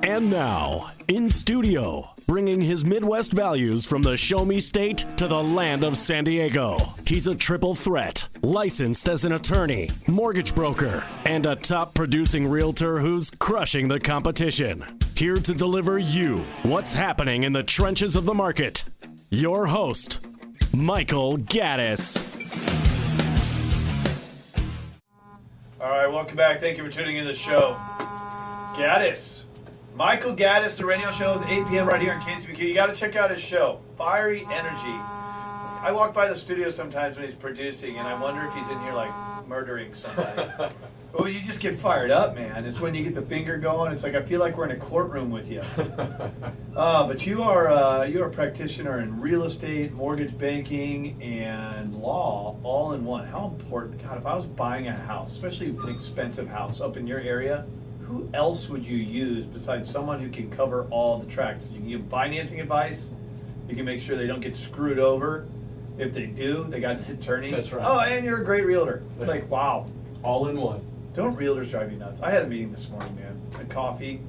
And now, in studio, bringing his Midwest values from the Show Me State to the land of San Diego. He's a triple threat, licensed as an attorney, mortgage broker, and a top producing realtor who's crushing the competition. Here to deliver you what's happening in the trenches of the market. Your host, Michael Gaddis. All right, welcome back. Thank you for tuning in to the show. Gaddis. Michael Gaddis, the radio show is 8 p.m. right here in KCBQ. You got to check out his show, Fiery Energy. I walk by the studio sometimes when he's producing, and I wonder if he's in here, like, murdering somebody. Oh, you just get fired up, man. It's when you get the finger going. It's like I feel like we're in a courtroom with you. But you're a practitioner in real estate, mortgage banking, and law all in one. How important? God, if I was buying a house, especially an expensive house up in your area, who else would you use besides someone who can cover all the tracks? You can give financing advice. You can make sure they don't get screwed over. If they do, they got an attorney. That's right. Oh, and you're a great realtor. It's like, wow. All in one. Don't realtors drive you nuts? I had a meeting this morning, man. Had coffee.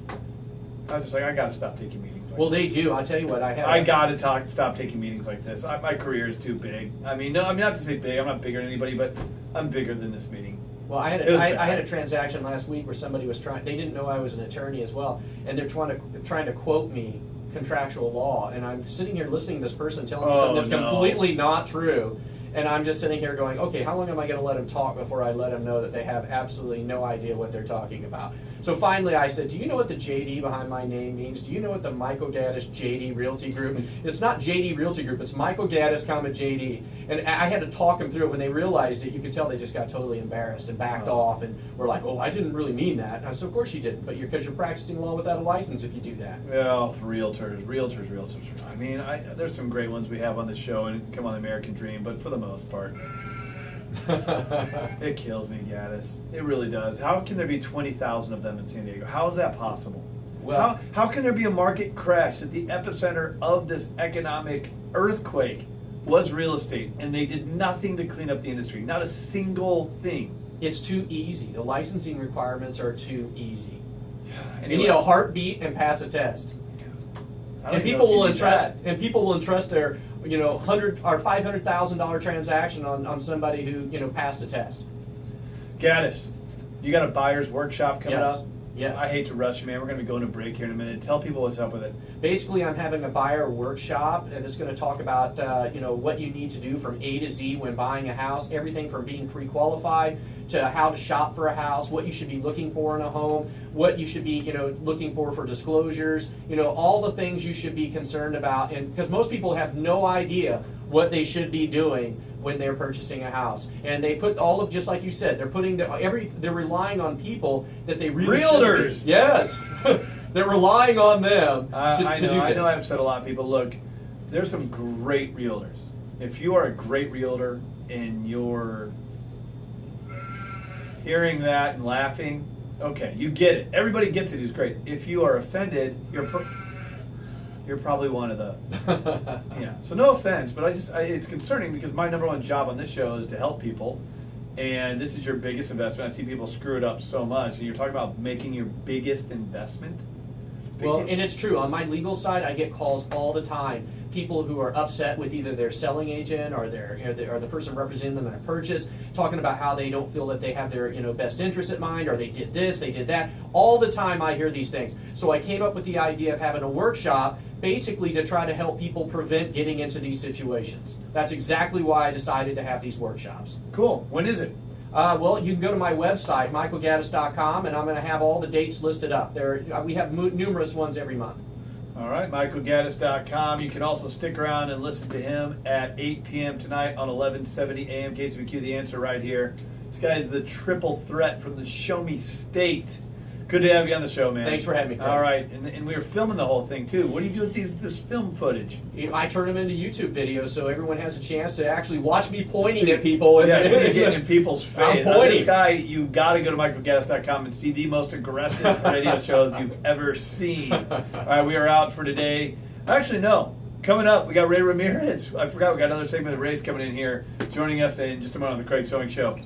I was just like, I got to stop taking meetings like Well, this. they do. I'll tell you what. I got to stop taking meetings like this. My career is too big. I mean, not to say big. I'm not bigger than anybody, but I'm bigger than this meeting. Well, I had a transaction last week where somebody was trying. They didn't know I was an attorney as well, and they're trying to quote me contractual law, and I'm sitting here listening to this person telling me something that's completely not true, and I'm just sitting here going, okay, how long am I going to let them talk before I let them know that they have absolutely no idea what they're talking about? So finally I said, do you know what the JD behind my name means? Do you know what the Michael Gaddis JD Realty Group? It's not JD Realty Group, it's Michael Gaddis, JD. And I had to talk them through it. When they realized it, you could tell they just got totally embarrassed and backed off and were like, oh, I didn't really mean that. And I said, of course you didn't, but because you're practicing law without a license if you do that. Well, realtors. I mean, there's some great ones we have on the show and come on the American Dream, but for the most part, it kills me, Gaddis. It really does. How can there be 20,000 of them in San Diego? How is that possible? Well, how can there be a market crash at the epicenter of this economic earthquake was real estate, and they did nothing to clean up the industry? Not a single thing. it's too easy. The licensing requirements are too easy. Anyway. You need a heartbeat and pass a test. And people will entrust their $100 or $500,000 transaction on somebody who passed a test. Gaddis, you got a buyer's workshop coming up? Yes. I hate to rush you, man. We're going to be going to break here in a minute. Tell people what's up with it. Basically, I'm having a buyer workshop, and it's going to talk about what you need to do from A to Z when buying a house. Everything from being pre-qualified to how to shop for a house, what you should be looking for in a home, what you should be looking for disclosures. All the things you should be concerned about, and because most people have no idea what they should be doing when they're purchasing a house, and they put all of, just like you said, they're putting they're relying on people that they really realtors. Yes, they're relying on them to do this. I know I've said a lot of people. Look, there's some great realtors. If you are a great realtor and you're hearing that and laughing, okay, you get it. Everybody gets it. Who's great. If you are offended, you're probably one of the, yeah. So no offense, but it's concerning because my number one job on this show is to help people, and this is your biggest investment. I see people screw it up so much, and you're talking about making your biggest investment. Well, and it's true. On my legal side, I get calls all the time. People who are upset with either their selling agent or or the person representing them in a purchase, talking about how they don't feel that they have their best interest at mind, or they did this, they did that. All the time I hear these things. So I came up with the idea of having a workshop basically to try to help people prevent getting into these situations. That's exactly why I decided to have these workshops. Cool. When is it? Well, you can go to my website, michaelgaddis.com, and I'm going to have all the dates listed up. We have numerous ones every month. All right, michaelgaddis.com. You can also stick around and listen to him at 8 p.m. tonight on 1170 AM KCBQ. The Answer right here. This guy is the triple threat from the Show Me State. Good to have you on the show, man. Thanks for having me, Craig. All right, and we were filming the whole thing, too. What do you do with this film footage? I turn them into YouTube videos so everyone has a chance to actually watch me pointing at people. And getting in people's face. I'm pointing. This guy, you got to go to michaelgaddis.com and see the most aggressive radio shows you've ever seen. All right, we are out for today. Actually, no. Coming up, we got Ray Ramirez. I forgot we got another segment of Ray's coming in here, joining us in just a moment on the Craig Sewing Show.